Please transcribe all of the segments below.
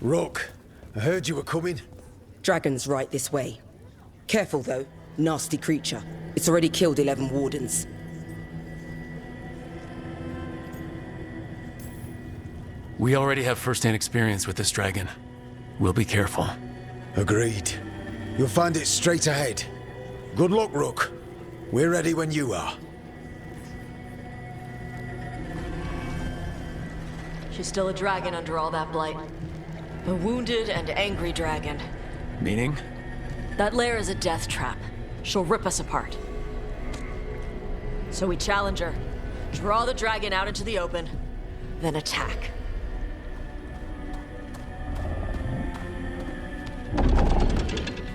Rook, I heard you were coming. Dragon's right this way. Careful though, nasty creature. It's already killed 11 wardens. We already have first-hand experience with this dragon. We'll be careful. Agreed. You'll find it straight ahead. Good luck, Rook. We're ready when you are. She's still a dragon under all that blight. A wounded and angry dragon. Meaning? That lair is a death trap. She'll rip us apart. So we challenge her, draw the dragon out into the open, then attack.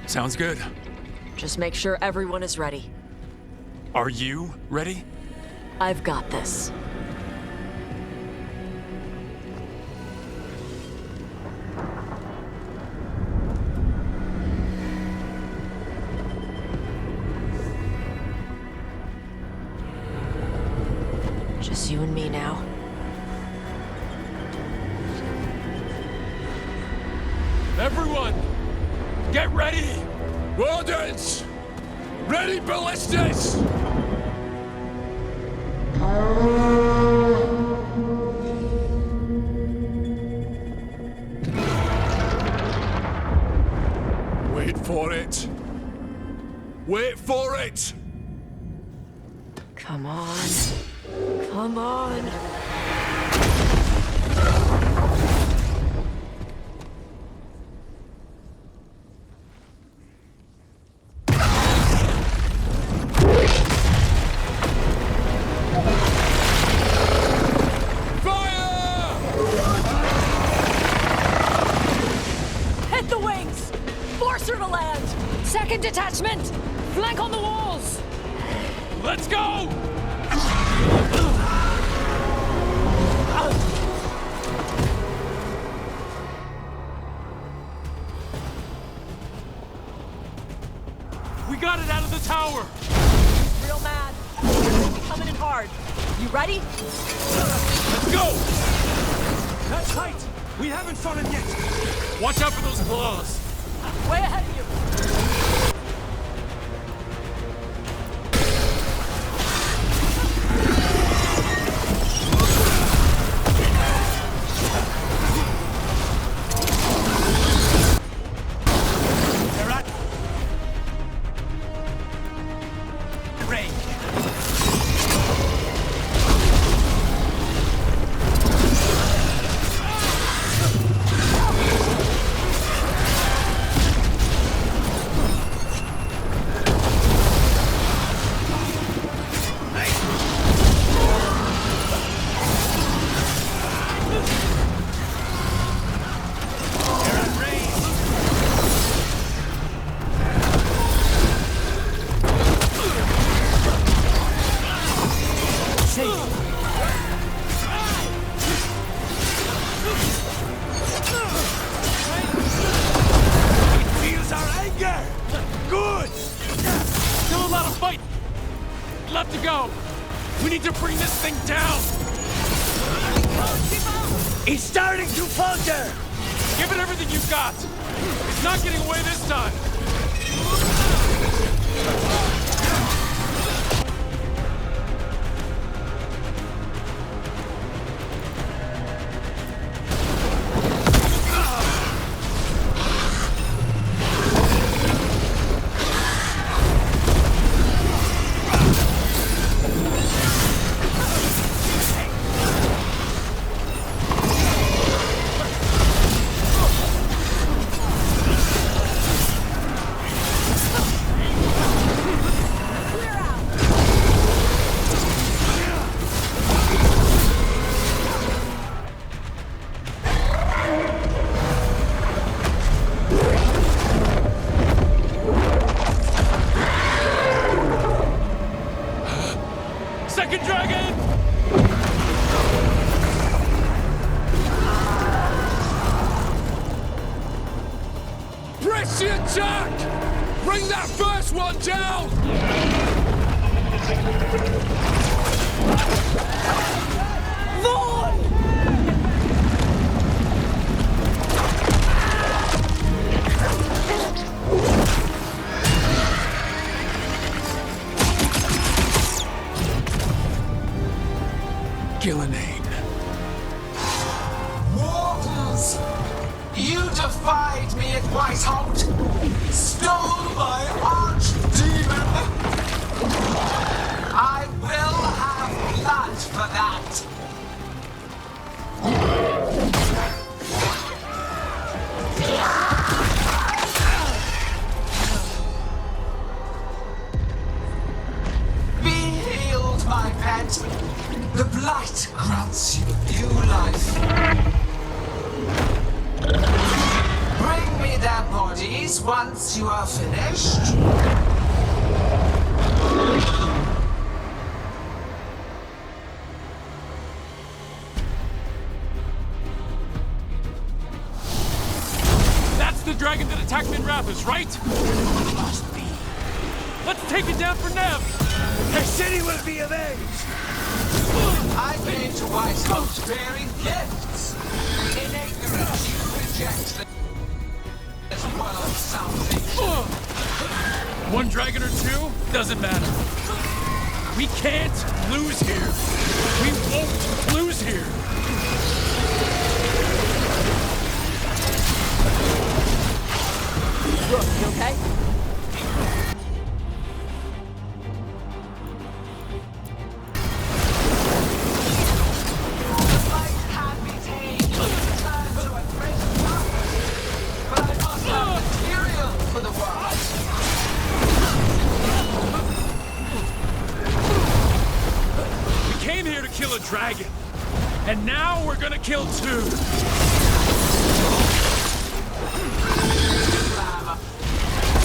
Sounds good. Just make sure everyone is ready. Are you ready? I've got this. Just you and me now. Everyone! Get ready! Wardens! Ready ballistas! Wait for it! Wait for it! Come on. Come on. Hit the wings! Force her to land! Second detachment! Flank on the walls! Let's go! We got it out of the tower! Real mad. They'll be coming in hard. You ready? Let's go! That's tight! We haven't fought him yet! Watch out for those claws! Way ahead of you. They're at range. Left to go! We need to bring this thing down! He's starting to falter! Give it everything you've got! It's not getting away this time! Second dragon! Press the attack! Bring that first one down! Vaughn! masculinate. Mortals! You defied me at Whiteholt! Stole my archdemon! I will have blood for that! Be healed, my pet! The blight grants you new life. Bring me their bodies once you are finished. That's the dragon that attacked Minrathous, right? Must be. Let's take it down for Nev! The city will be avenged! I came to Whiteholt bearing gifts. In ignorance, you reject this world's salvation. One dragon or two? Doesn't matter. We can't lose here. We won't lose here. Rook, you okay? Kill a dragon. And now we're gonna kill two.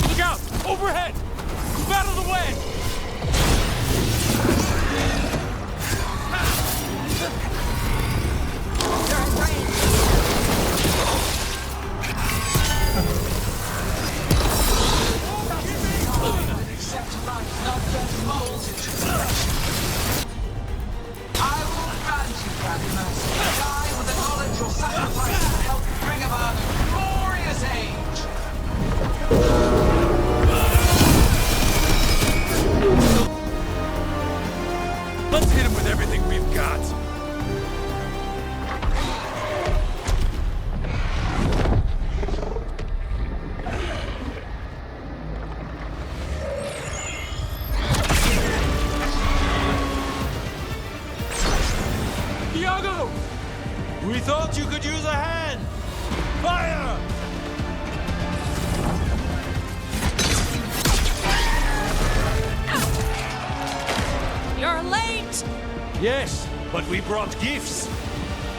Look out! Overhead! Move out of the way! They're in range. Except life not get moles into flesh. I will grant you, Radimus, die with the knowledge your sacrifice will help bring about a glorious age. Let's hit him with everything we've got. Iago! We thought you could use a hand! Fire! You're late! Yes, but we brought gifts.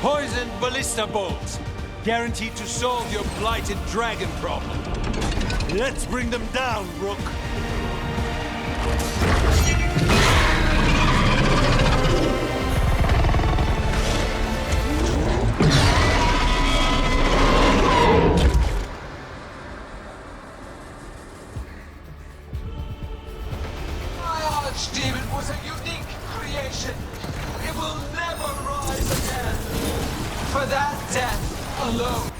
Poisoned ballista bolts. Guaranteed to solve your blighted dragon problem. Let's bring them down, Rook. Archdemon was a unique creation. It will never rise again. For that death alone.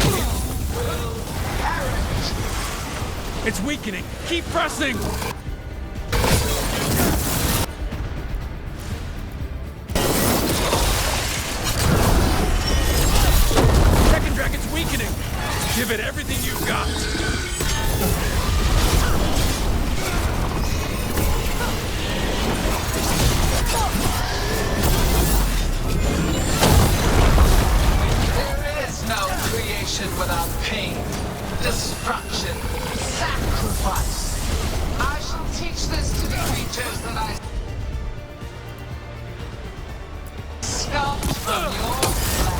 You will perish. It's weakening. Keep pressing! Second dragon's weakening. Give it everything you've got. There is no creation without pain, destruction, sacrifice. I shall teach this to the creatures that I sculpt from your flesh.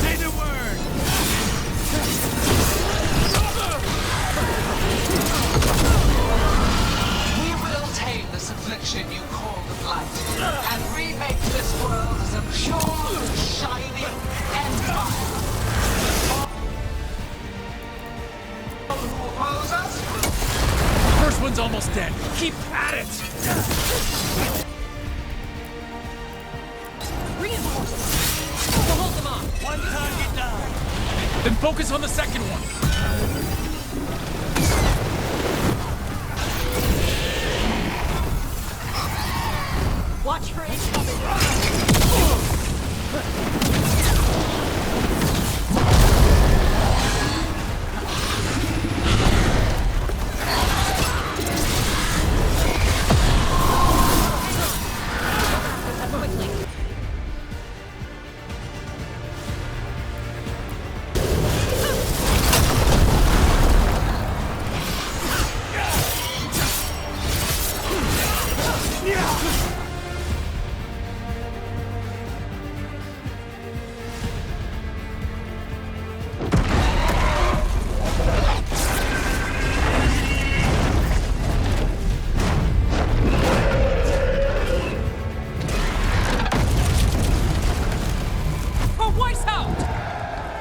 Say the word! We will tame this affliction you call the Blight, and remake this world as a pure, shining empire. All who oppose us, First one's almost dead. Keep at it! One target down. Then focus on the second one. Watch for incoming.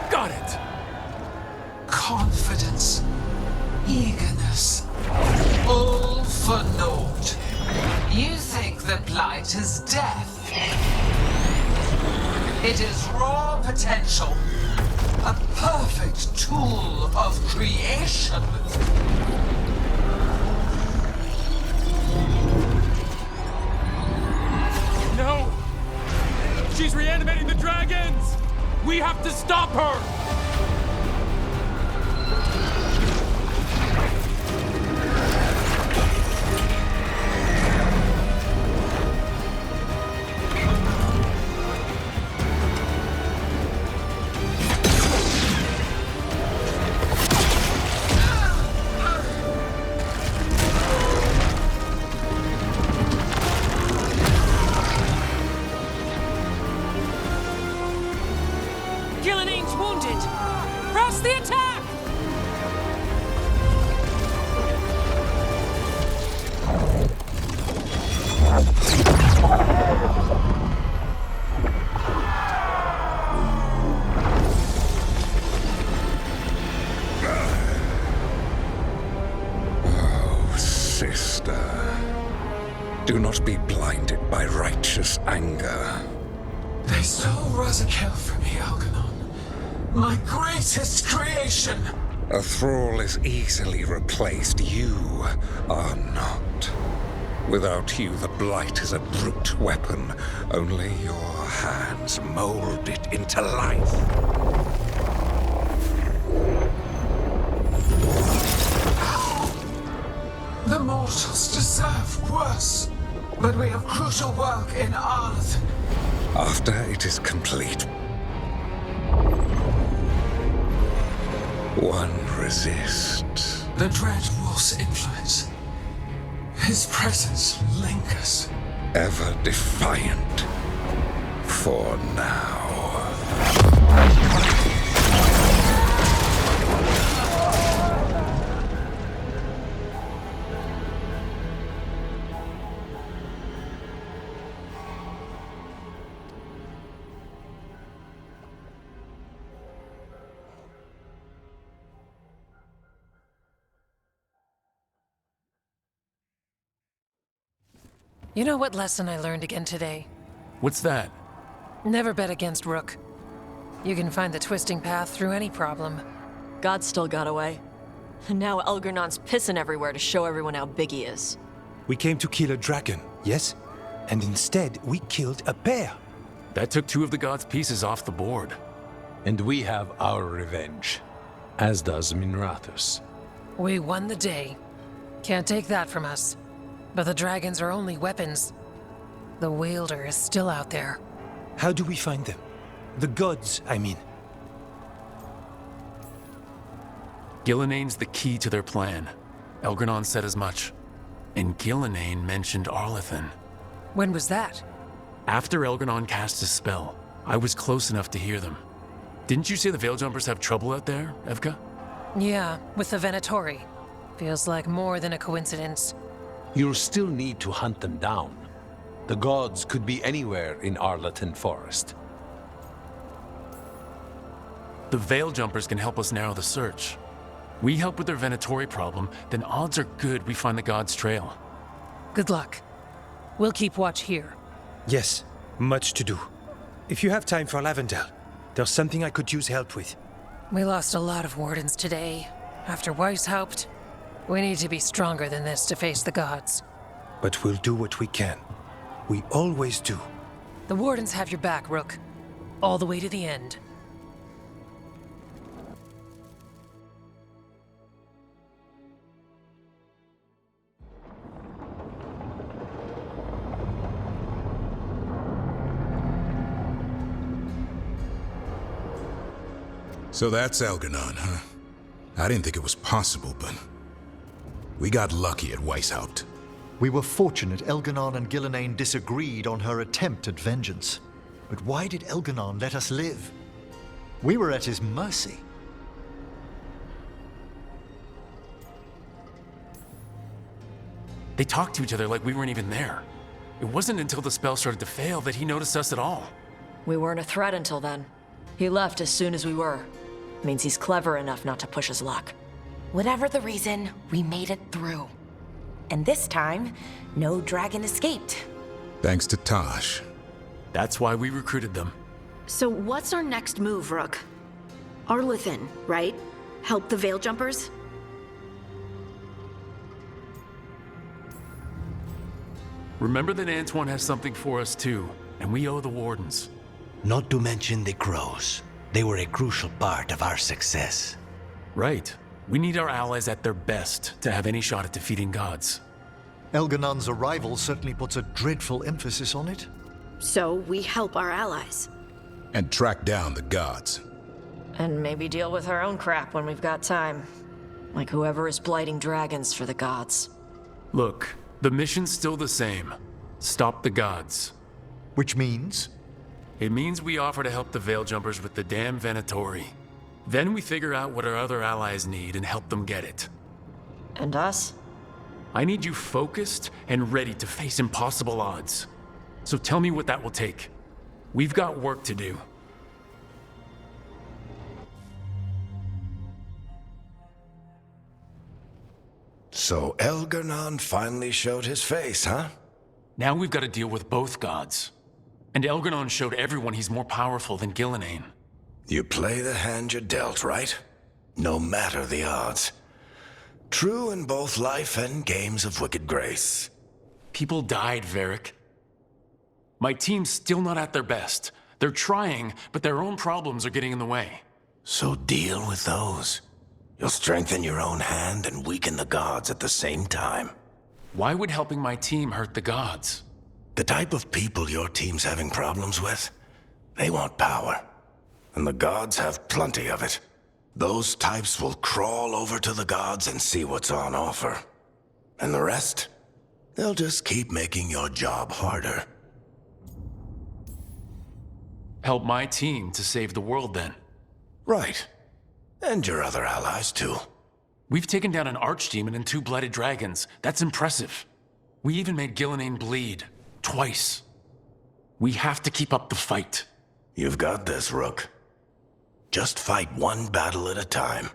Got it! Confidence, eagerness, all for naught. You think the Blight is death? It is raw potential, a perfect tool of creation. No! She's reanimating the dragons! We have to stop her! Gillinane's wounded. Press the attack! Oh, sister. Do not be blinded by righteous anger. They stole Rosakel from me, Algernon. My greatest creation! A thrall is easily replaced. You are not. Without you, the Blight is a brute weapon. Only your hands mold it into life. The mortals deserve worse. But we have crucial work in Arlathan. After it is complete, one resists. The Dread Wolf's influence. His presence lingers. Ever defiant. For now. You know what lesson I learned again today? What's that? Never bet against Rook. You can find the twisting path through any problem. God still got away. And now Elgernon's pissing everywhere to show everyone how big he is. We came to kill a dragon, yes? And instead, we killed a bear. That took two of the gods' pieces off the board. And we have our revenge, as does Minrathus. We won the day. Can't take that from us. But the dragons are only weapons. The wielder is still out there. How do we find them? The gods, I mean. Gillinane's the key to their plan. Elgernon said as much. And Gillinane mentioned Arlathan. When was that? After Elgernon cast his spell, I was close enough to hear them. Didn't you say the Veiljumpers have trouble out there, Evka? Yeah, with the Venatori. Feels like more than a coincidence. You'll still need to hunt them down. The gods could be anywhere in Arlathan Forest. The Veiljumpers can help us narrow the search. We help with their Venatori problem, then odds are good we find the gods' trail. Good luck. We'll keep watch here. Yes, much to do. If you have time for Lavendel, There's something I could use help with. We lost a lot of wardens today. After Weishaupt, we need to be stronger than this to face the gods. But we'll do what we can. We always do. The wardens have your back, Rook. All the way to the end. So that's Elganon, huh? I didn't think it was possible, but we got lucky at Weishaupt. We were fortunate Elganon and Gillenane disagreed on her attempt at vengeance. But why did Elganon let us live? We were at his mercy. They talked to each other like we weren't even there. It wasn't until the spell started to fail that he noticed us at all. We weren't a threat until then. He left as soon as we were. Means he's clever enough not to push his luck. Whatever the reason, we made it through. And this time, no dragon escaped. Thanks to Tosh. That's why we recruited them. So what's our next move, Rook? Arlethan, right? Help the Veil Jumpers? Remember that Antoine has something for us too, and we owe the Wardens. Not to mention the Crows. They were a crucial part of our success. Right. We need our allies at their best to have any shot at defeating gods. Elganon's arrival certainly puts a dreadful emphasis on it. So we help our allies. And track down the gods. And maybe deal with our own crap when we've got time. Like whoever is blighting dragons for the gods. Look, the mission's still the same. Stop the gods. Which means? It means we offer to help the Veil Jumpers with the damn Venatori. Then we figure out what our other allies need and help them get it. And us? I need you focused and ready to face impossible odds. So tell me what that will take. We've got work to do. So Elganon finally showed his face, huh? Now we've got to deal with both gods. And Elganon showed everyone he's more powerful than Gillenane. You play the hand you're dealt, right? No matter the odds. True in both life and games of wicked grace. People died, Varric. My team's still not at their best. They're trying, but their own problems are getting in the way. So deal with those. You'll strengthen your own hand and weaken the gods at the same time. Why would helping my team hurt the gods? The type of people your team's having problems with, they want power. And the gods have plenty of it. Those types will crawl over to the gods and see what's on offer. And the rest, they'll just keep making your job harder. Help my team to save the world, then. Right. And your other allies, too. We've taken down an archdemon and 2 blooded dragons. That's impressive. We even made Gillenane bleed. Twice. We have to keep up the fight. You've got this, Rook. Just fight one battle at a time.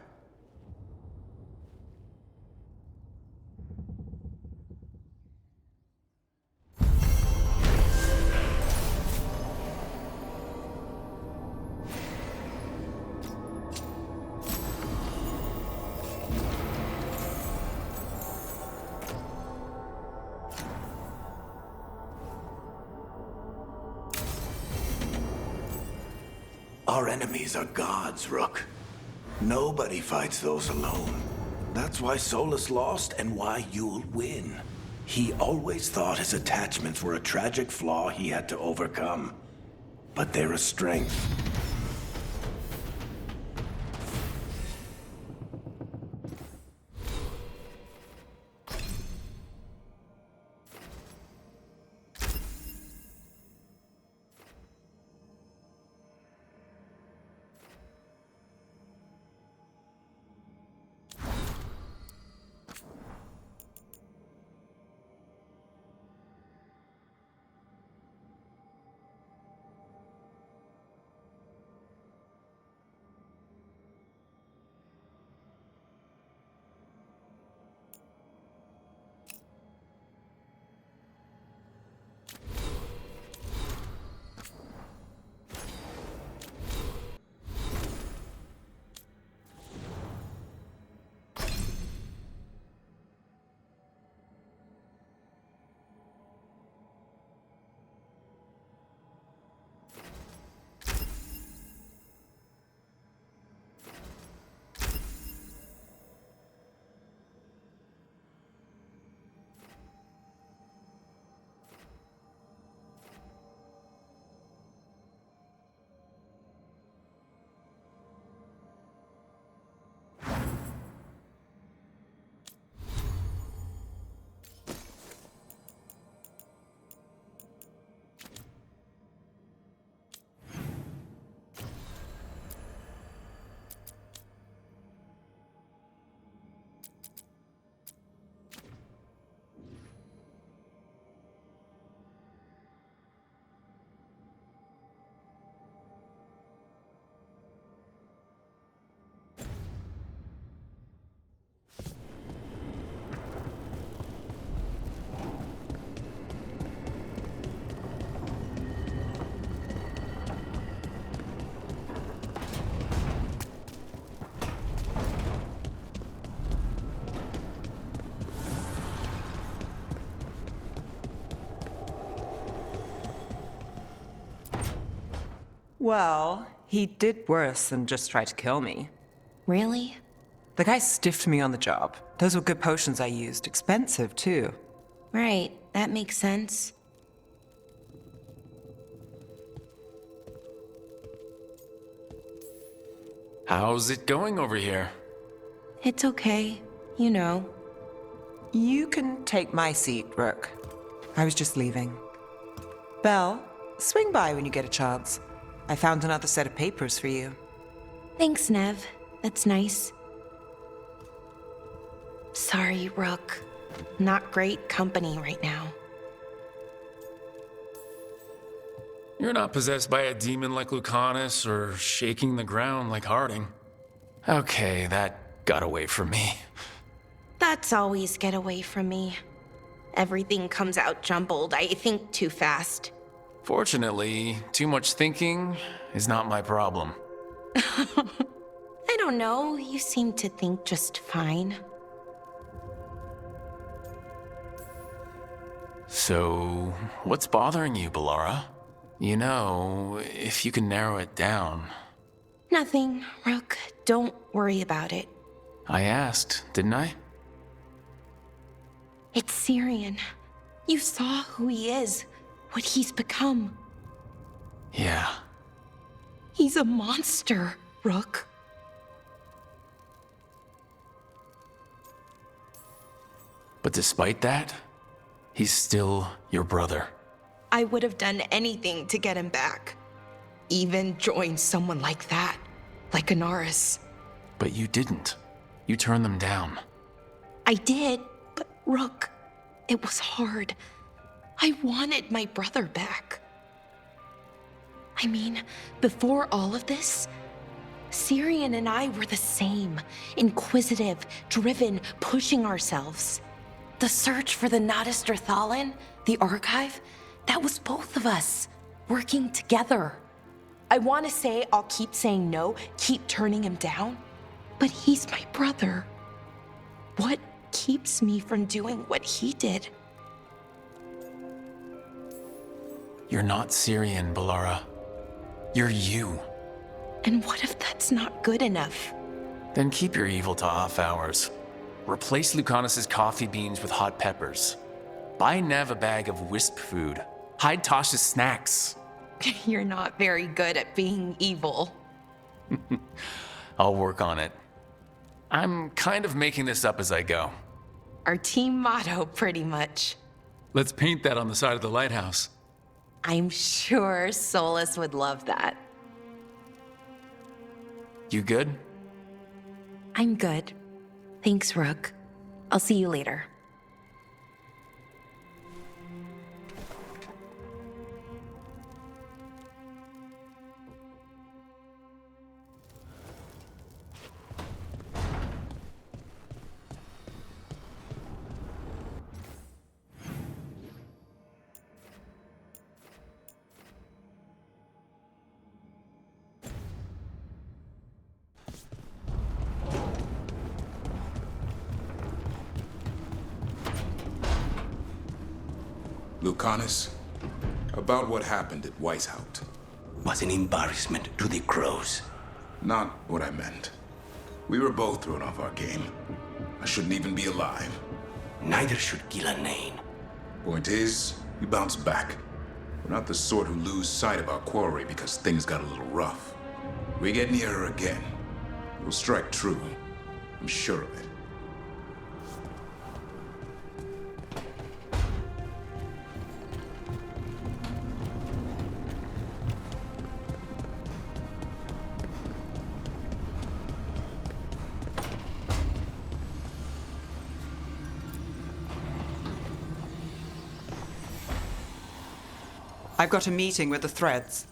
Our enemies are gods, Rook. Nobody fights those alone. That's why Solus lost and why you'll win. He always thought his attachments were a tragic flaw he had to overcome. But they're a strength. Well, he did worse than just try to kill me. Really? The guy stiffed me on the job. Those were good potions I used. Expensive, too. Right, that makes sense. How's it going over here? It's okay. You know. You can take my seat, Rook. I was just leaving. Belle, swing by when you get a chance. I found another set of papers for you. Thanks, Nev. That's nice. Sorry, Rook. Not great company right now. You're not possessed by a demon like Lucanus or shaking the ground like Harding. Okay, that got away from me. That's always get away from me. Everything comes out jumbled. I think too fast. Fortunately, too much thinking is not my problem. I don't know. You seem to think just fine. So, what's bothering you, Bellara? You know, if you can narrow it down. Nothing, Rook. Don't worry about it. I asked, didn't I? It's Syrian. You saw who he is, what he's become. Yeah. He's a monster, Rook. But despite that, he's still your brother. I would have done anything to get him back. Even join someone like that, like Anaris. But you didn't. You turned them down. I did, but Rook, it was hard. I wanted my brother back. I mean, before all of this, Syrian and I were the same. Inquisitive, driven, pushing ourselves. The search for the Nodus Drathalin, the archive, that was both of us, working together. I want to say I'll keep saying no, keep turning him down, but he's my brother. What keeps me from doing what he did? You're not Syrian, Bellara. You're you. And what if that's not good enough? Then keep your evil to off hours. Replace Lucanus's coffee beans with hot peppers. Buy Nev a bag of wisp food. Hide Tasha's snacks. You're not very good at being evil. I'll work on it. I'm kind of making this up as I go. Our team motto, pretty much. Let's paint that on the side of the lighthouse. I'm sure Solus would love that. You good? I'm good. Thanks, Rook. I'll see you later. Lucanus, about what happened at Weishaupt. Was an embarrassment to the crows. Not what I meant. We were both thrown off our game. I shouldn't even be alive. Neither should Ghilanane. Point is, we bounced back. We're not the sort who lose sight of our quarry because things got a little rough. We get near her again. We'll strike true. I'm sure of it. I've got a meeting with the Threads.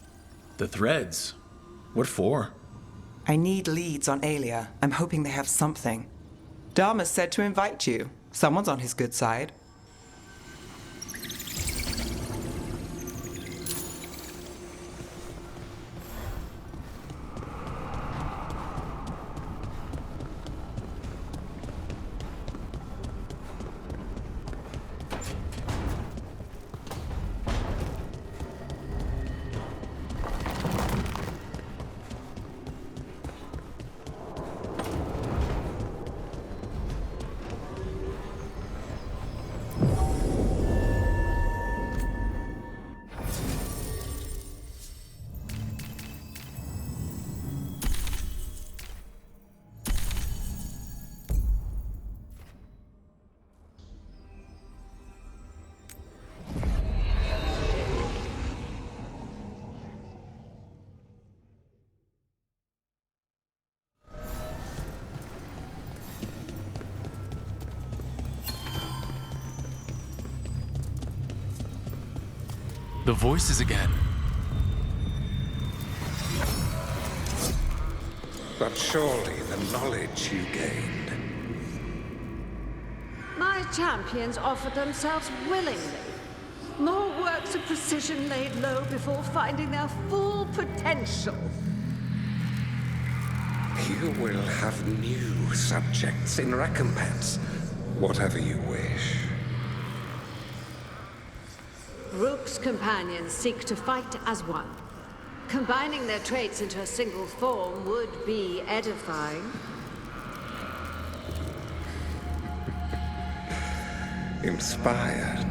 The Threads? What for? I need leads on Aelia. I'm hoping they have something. Dharma said to invite you. Someone's on his good side. The voices again. But surely the knowledge you gained. My champions offered themselves willingly. More works of precision laid low before finding their full potential. You will have new subjects in recompense. Whatever you wish. Rook's companions seek to fight as one. Combining their traits into a single form would be edifying. Inspired.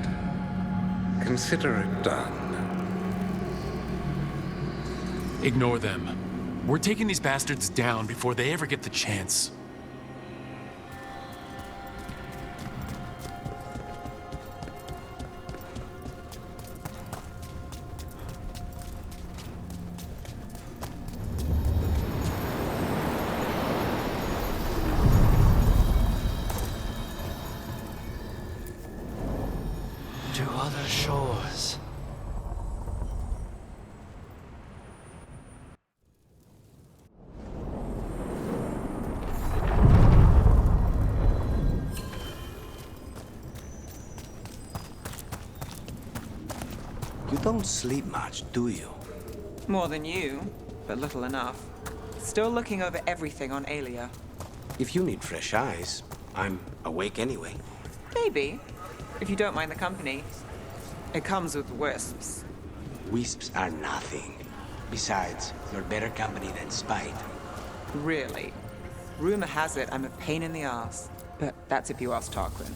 Consider it done. Ignore them. We're taking these bastards down before they ever get the chance. To other shores. You don't sleep much, do you? More than you, but little enough. Still looking over everything on Aelia. If you need fresh eyes, I'm awake anyway. Maybe, if you don't mind the company. It comes with wisps. Wisps are nothing. Besides, you're better company than spite. Really? Rumor has it I'm a pain in the ass. But that's if you ask Tarquin.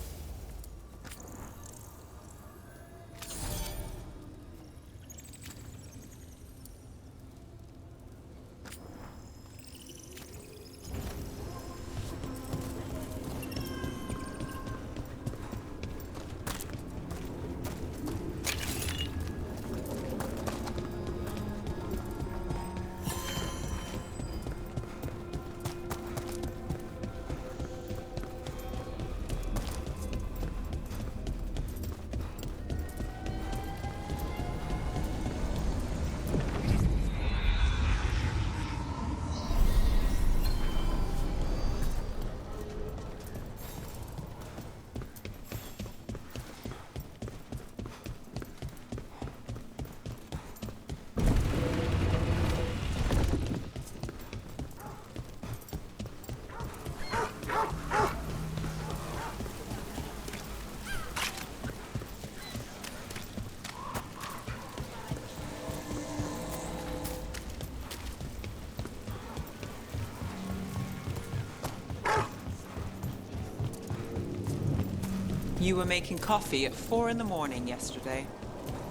You were making coffee at 4 in the morning yesterday.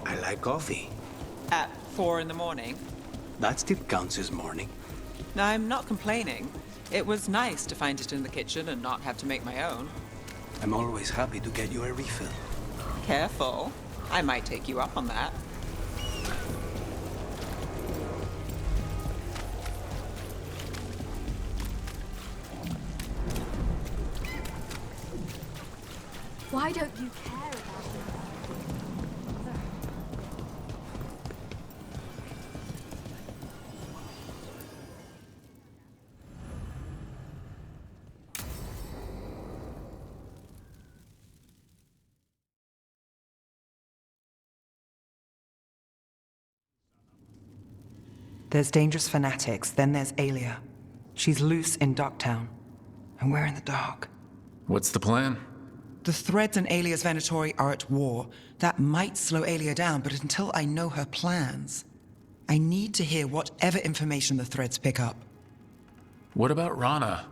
I like coffee. At 4 in the morning? That still counts as morning. I'm not complaining. It was nice to find it in the kitchen and not have to make my own. I'm always happy to get you a refill. Careful. I might take you up on that. Why don't you care about There's dangerous fanatics, then there's Aelia. She's loose in Docktown, and we're in the dark. What's the plan? The threads in Aelia's Venatori are at war. That might slow Aelia down, but until I know her plans, I need to hear whatever information the threads pick up. What about Rana?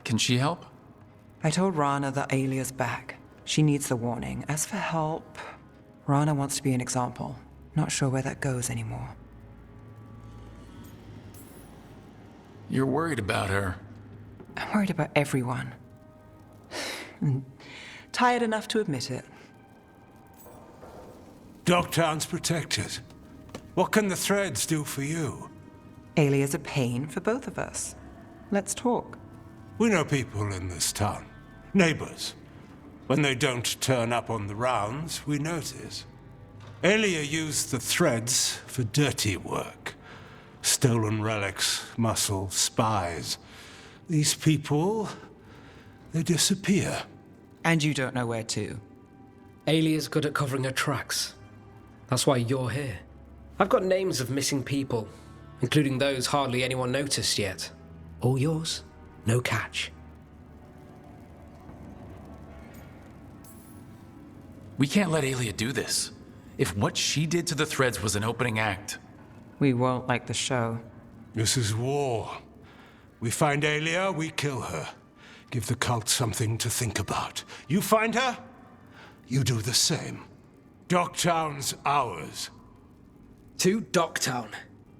Can she help? I told Rana that Aelia's back. She needs the warning. As for help, Rana wants to be an example. Not sure where that goes anymore. You're worried about her. I'm worried about everyone. Tired enough to admit it. Docktown's protected. What can the threads do for you? Aelia's a pain for both of us. Let's talk. We know people in this town. Neighbors. When they don't turn up on the rounds, we notice. Elia used the threads for dirty work. Stolen relics, muscle, spies. These people, they disappear. And you don't know where to. Alia's good at covering her tracks. That's why you're here. I've got names of missing people, including those hardly anyone noticed yet. All yours, no catch. We can't let Alia do this. If what she did to the threads was an opening act... We won't like the show. This is war. We find Alia, we kill her. Give the cult something to think about. You find her, you do the same. Docktown's ours. To Docktown.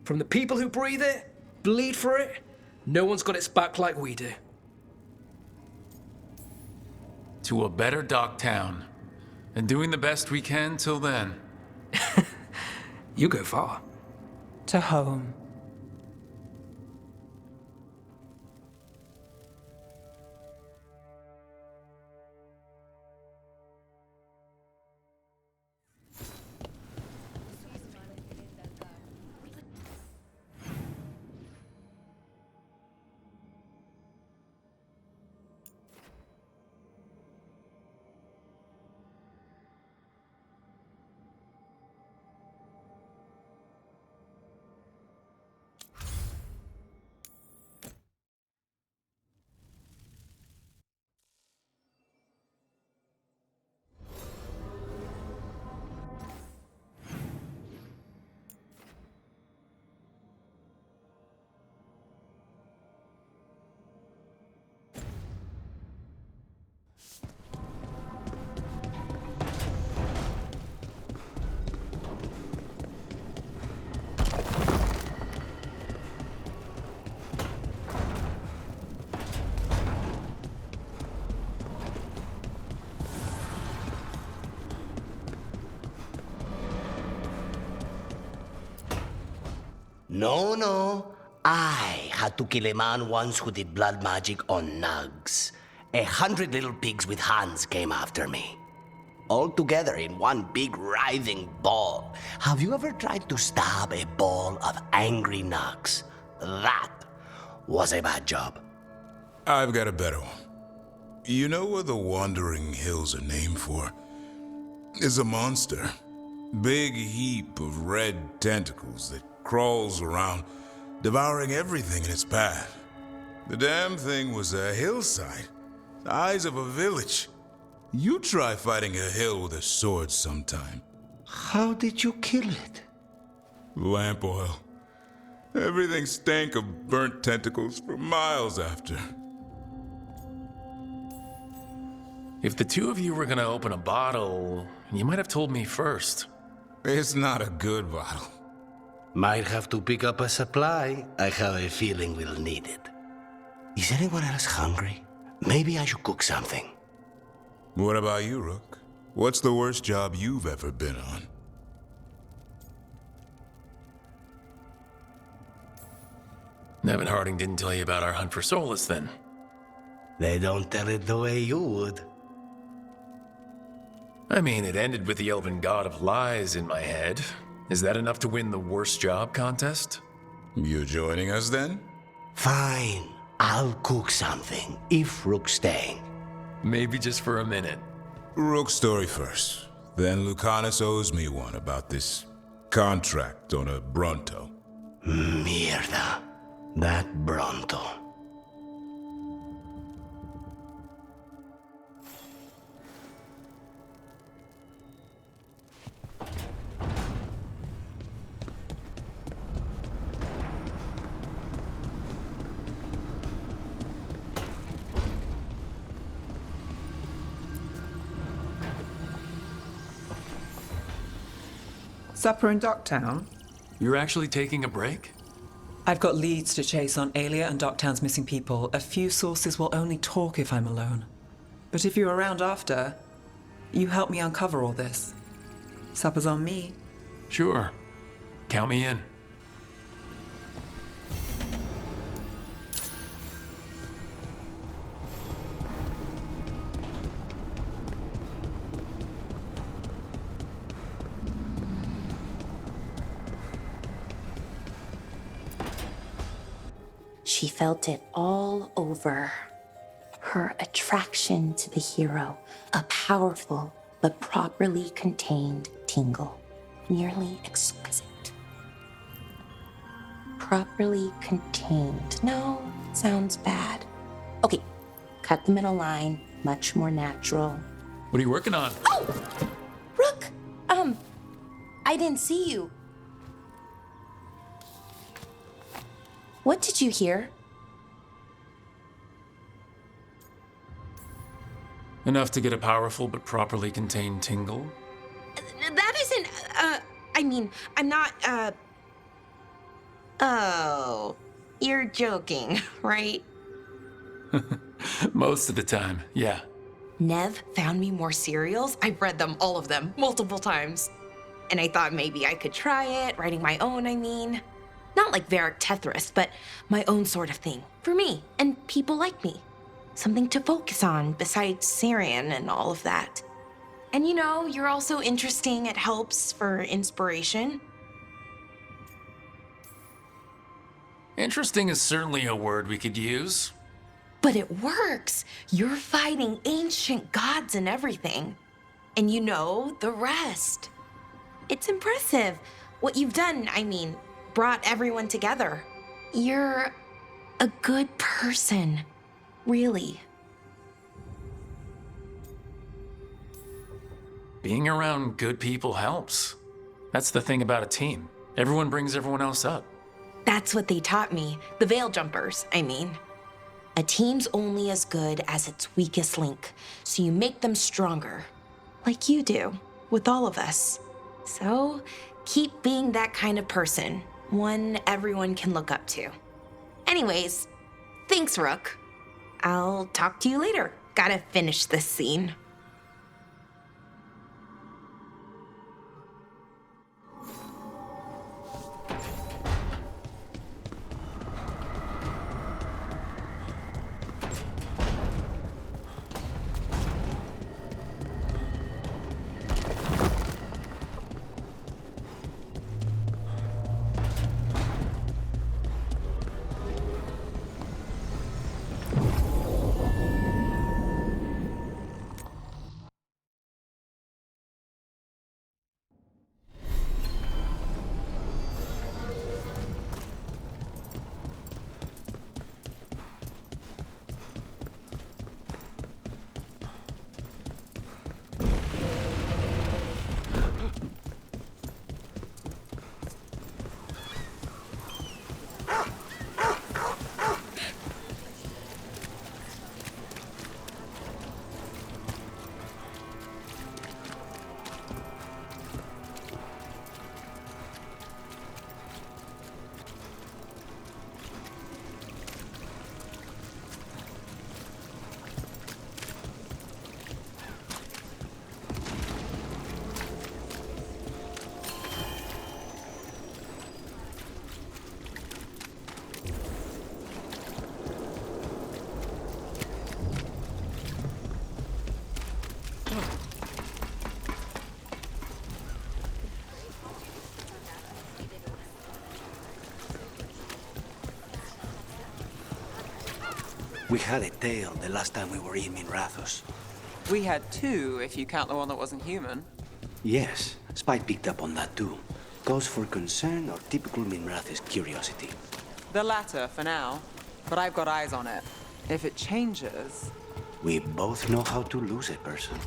From the people who breathe it, bleed for it, no one's got its back like we do. To a better Docktown. And doing the best we can till then. You go far. To home. No. I had to kill a man once who did blood magic on nugs. 100 little pigs with hands came after me. All together in one big writhing ball. Have you ever tried to stab a ball of angry nugs? That was a bad job. I've got a better one. You know what the Wandering Hills are named for? It's a monster. Big heap of red tentacles that crawls around, devouring everything in its path. The damn thing was a hillside, the size of a village. You try fighting a hill with a sword sometime. How did you kill it? Lamp oil. Everything stank of burnt tentacles for miles after. If the two of you were gonna open a bottle, you might have told me first. It's not a good bottle. Might have to pick up a supply. I have a feeling we'll need it. Is anyone else hungry? Maybe I should cook something. What about you, Rook? What's the worst job you've ever been on? Nevin Harding didn't tell you about our hunt for Solus, then? They don't tell it the way you would. I mean, it ended with the elven god of lies in my head. Is that enough to win the worst job contest? You joining us then? Fine. I'll cook something, if Rook's staying. Maybe just for a minute. Rook's story first. Then Lucanus owes me one about this contract on a Bronto. Mierda. That Bronto. Supper in Docktown? You're actually taking a break? I've got leads to chase on Alia and Docktown's missing people. A few sources will only talk if I'm alone. But if you're around after, you help me uncover all this. Supper's on me. Sure. Count me in. She felt it all over. Her attraction to the hero, a powerful but properly contained tingle, nearly exquisite. Properly contained. No, sounds bad. Okay, cut the middle line, much more natural. What are you working on? Oh! Rook! I didn't see you. What did you hear? Enough to get a powerful but properly contained tingle? That isn't, I mean, I'm not, Oh, you're joking, right? Most of the time, yeah. Nev found me more serials. I've read them, all of them, multiple times. And I thought maybe I could try it, writing my own, I mean. Not like Varric Tethris, but my own sort of thing. For me, and people like me. Something to focus on besides Syrian and all of that. And you know, you're also interesting. It helps for inspiration. Interesting is certainly a word we could use. But it works. You're fighting ancient gods and everything. And you know the rest. It's impressive. What you've done, I mean, brought everyone together. You're a good person. Really. Being around good people helps. That's the thing about a team. Everyone brings everyone else up. That's what they taught me. The Veil Jumpers, I mean. A team's only as good as its weakest link, so you make them stronger. Like you do, with all of us. So, keep being that kind of person, one everyone can look up to. Anyways, thanks, Rook. I'll talk to you later. Gotta finish this scene. We had a tail the last time we were in Minrathos. We had two, if you count the one that wasn't human. Yes, Spike picked up on that too. Cause for concern or typical Minrathos curiosity? The latter, for now. But I've got eyes on it. If it changes... We both know how to lose a person.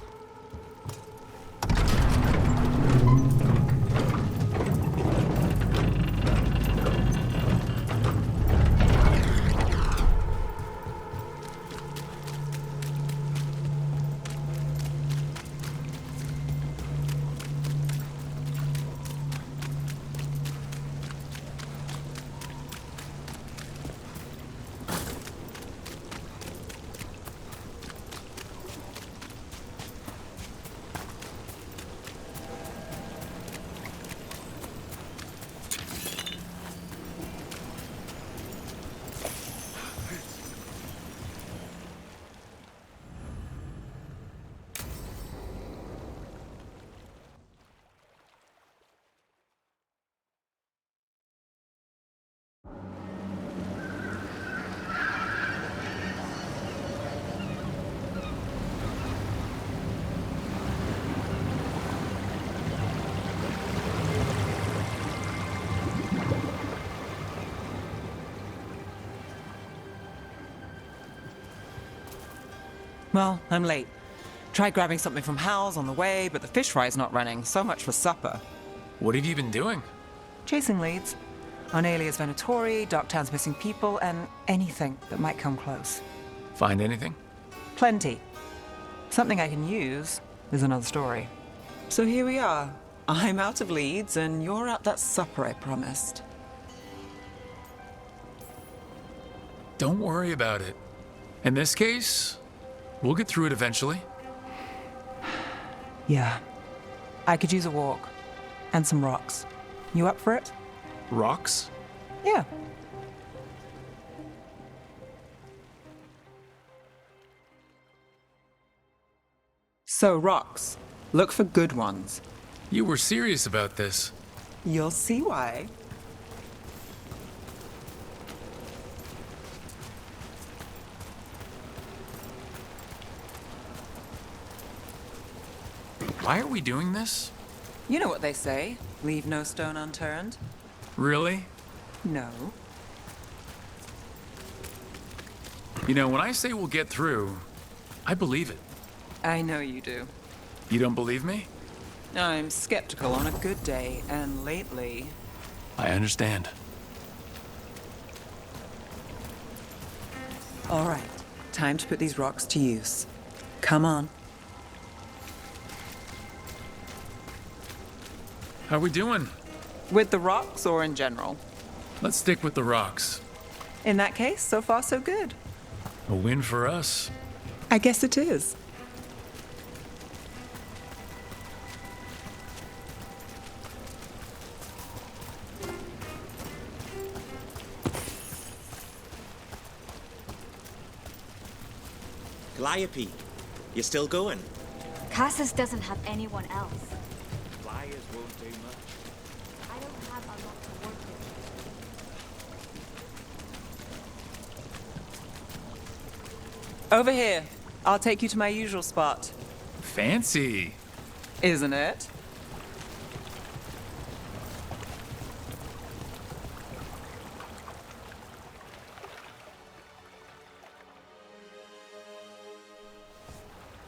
Well, I'm late. Tried grabbing something from Hal's on the way, but the fish fry's not running. So much for supper. What have you been doing? Chasing leads. On Alias Venatori, Darktown's missing people, and anything that might come close. Find anything? Plenty. Something I can use is another story. So here we are. I'm out of leads, and you're at that supper I promised. Don't worry about it. In this case, we'll get through it eventually. Yeah. I could use a walk. And some rocks. You up for it? Rocks? Yeah. So, rocks. Look for good ones. You were serious about this. You'll see why. Why are we doing this? You know what they say. Leave no stone unturned. Really? No. You know, when I say we'll get through, I believe it. I know you do. You don't believe me? I'm skeptical on a good day, and lately... I understand. All right, time to put these rocks to use. Come on. How we doing? With the rocks or in general? Let's stick with the rocks. In that case, so far so good. A win for us. I guess it is. Calliope, you still going? Cassis doesn't have anyone else. Flyers won't do much. I don't have a lot to work with. Over here. I'll take you to my usual spot. Fancy. Isn't it?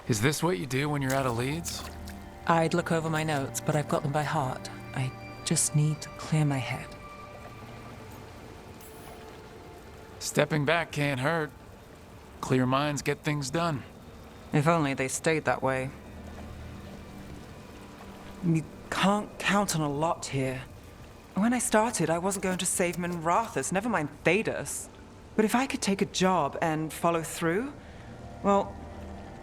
Is this what you do when you're out of leads? I'd look over my notes, but I've got them by heart. I just need to clear my head. Stepping back can't hurt. Clear minds get things done. If only they stayed that way. You can't count on a lot here. When I started, I wasn't going to save Minrathus, never mind Thedas. But if I could take a job and follow through, well,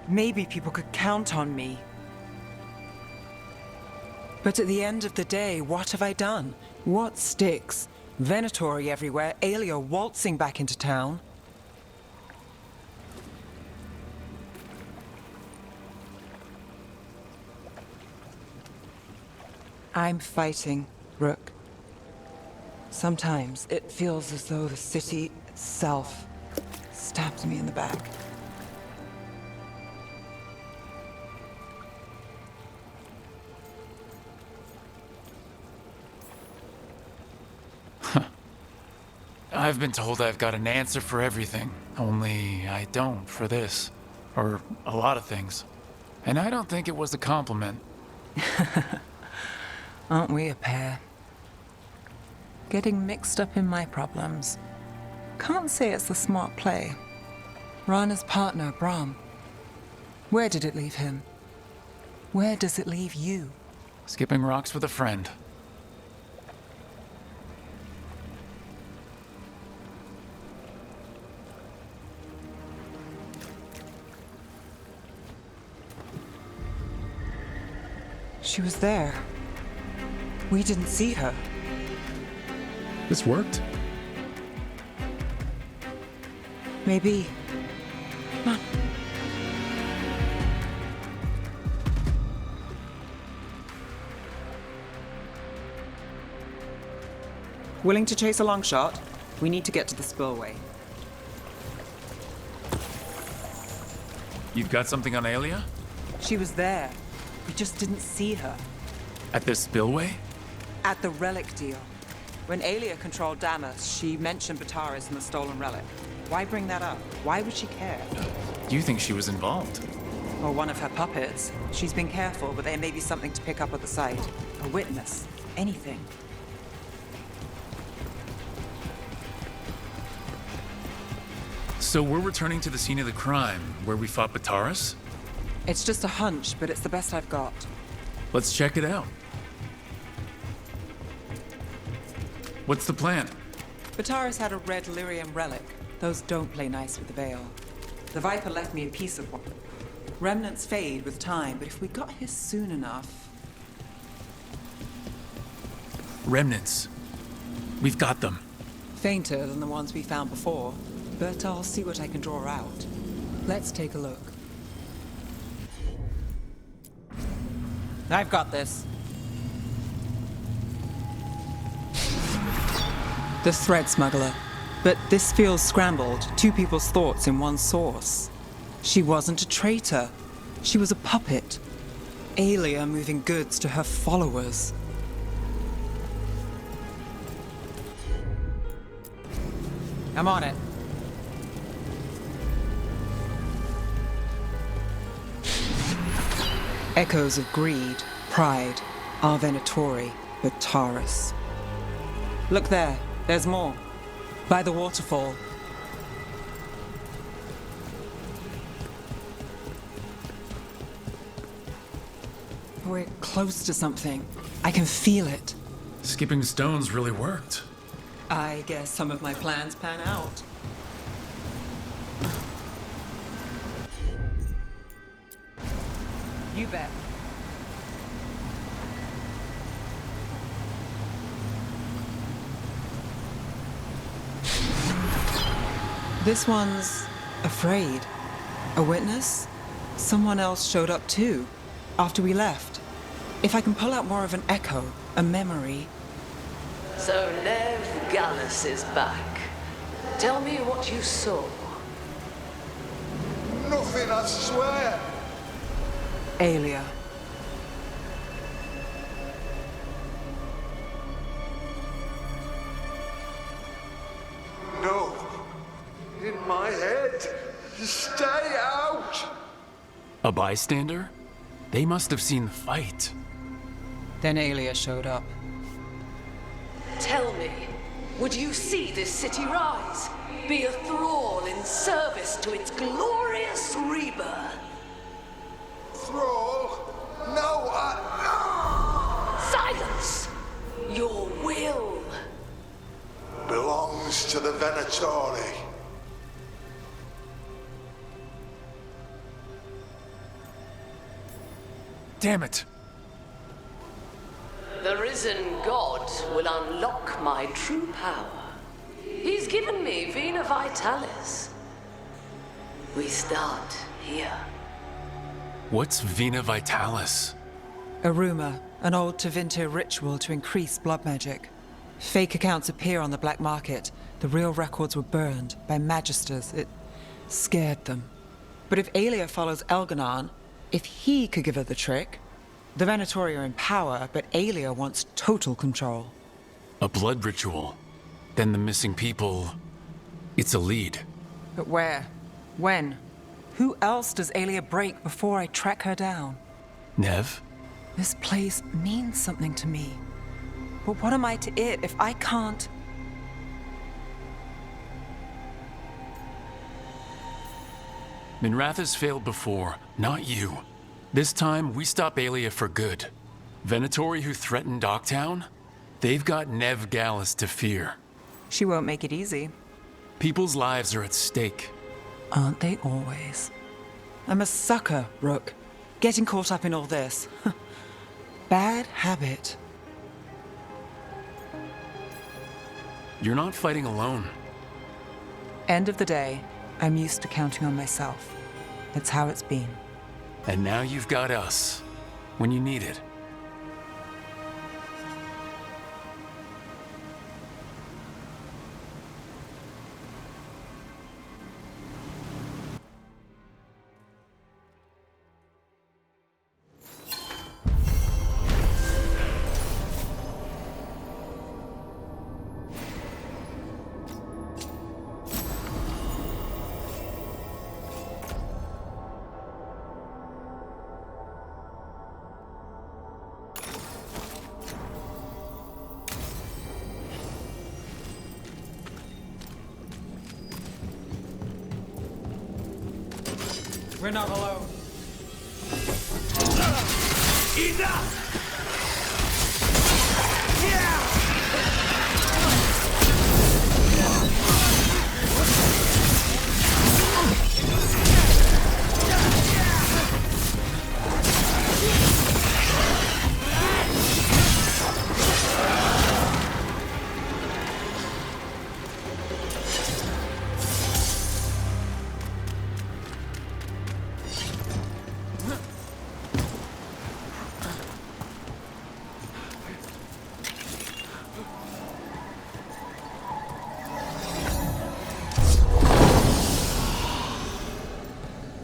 maybe people could count on me. But at the end of the day, what have I done? What sticks? Venatori everywhere, Aelia waltzing back into town. I'm fighting, Rook. Sometimes it feels as though the city itself stabs me in the back. I've been told I've got an answer for everything, only I don't for this, or a lot of things. And I don't think it was a compliment. Aren't we a pair? Getting mixed up in my problems. Can't say it's the smart play. Rana's partner, Brahm. Where did it leave him? Where does it leave you? Skipping rocks with a friend. She was there. We didn't see her. This worked? Maybe. Come on. Willing to chase a long shot? We need to get to the spillway. You've got something on Aelia? She was there. We just didn't see her. At this spillway? At the relic deal. When Aelia controlled Damas, she mentioned Bataris and the stolen relic. Why bring that up? Why would she care? You think she was involved? Or one of her puppets. She's been careful, but there may be something to pick up at the site. A witness. Anything. So we're returning to the scene of the crime, where we fought Bataris? It's just a hunch, but it's the best I've got. Let's check it out. What's the plan? Bataris had a red lyrium relic. Those don't play nice with the Veil. The Viper left me a piece of one. Remnants fade with time, but if we got here soon enough... Remnants. We've got them. Fainter than the ones we found before, but I'll see what I can draw out. Let's take a look. I've got this. The Thread Smuggler. But this feels scrambled. Two people's thoughts in one source. She wasn't a traitor. She was a puppet. Aelia moving goods to her followers. I'm on it. Echoes of greed, pride, our Venatori, Bataris. Look there, there's more. By the waterfall. We're close to something. I can feel it. Skipping stones really worked. I guess some of my plans pan out. You bet. This one's afraid. A witness? Someone else showed up too, after we left. If I can pull out more of an echo, a memory. So Nev Gallus is back. Tell me what you saw. Nothing, I swear. Aelia. No. In my head. Stay out. A bystander? They must have seen the fight. Then Aelia showed up. Tell me, would you see this city rise? Be a thrall in service to its glorious rebirth? Thrall? No, Silence! Your will belongs to the Venatori. Damn it! The risen god will unlock my true power. He's given me Vena Vitalis. We start here. What's Vena Vitalis? A rumor, an old Tevinter ritual to increase blood magic. Fake accounts appear on the black market. The real records were burned by magisters. It scared them. But if Aelia follows Elganon, if he could give her the trick, the Venatori are in power, but Aelia wants total control. A blood ritual. Then the missing people... It's a lead. But where? When? Who else does Aelia break before I track her down? Nev? This place means something to me. But what am I to it if I can't... Minrath has failed before, not you. This time, we stop Aelia for good. Venatori who threatened Docktown? They've got Nev Gallus to fear. She won't make it easy. People's lives are at stake. Aren't they always? I'm a sucker, Rook. Getting caught up in all this. Bad habit. You're not fighting alone. End of the day, I'm used to counting on myself. That's how it's been. And now you've got us, when you need it. We're not alone. Enough!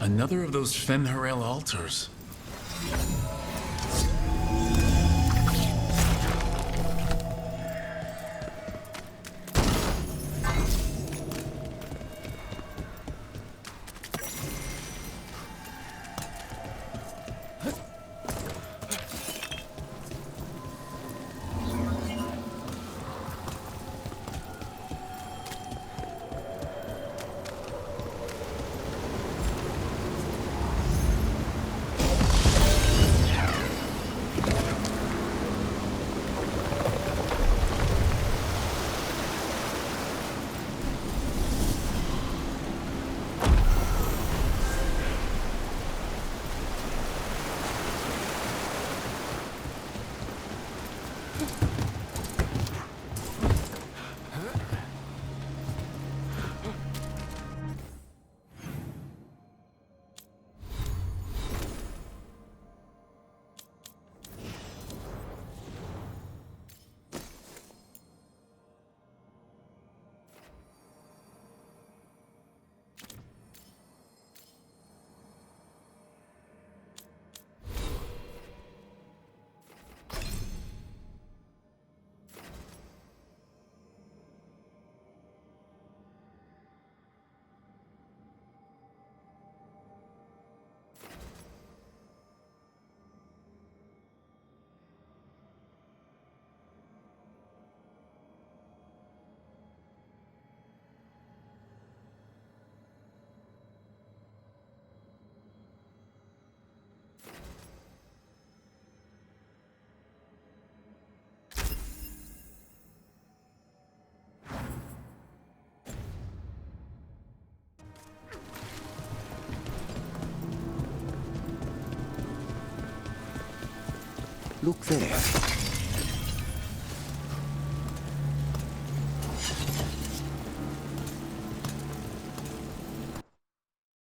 Another of those Fen'Harel altars. Look there.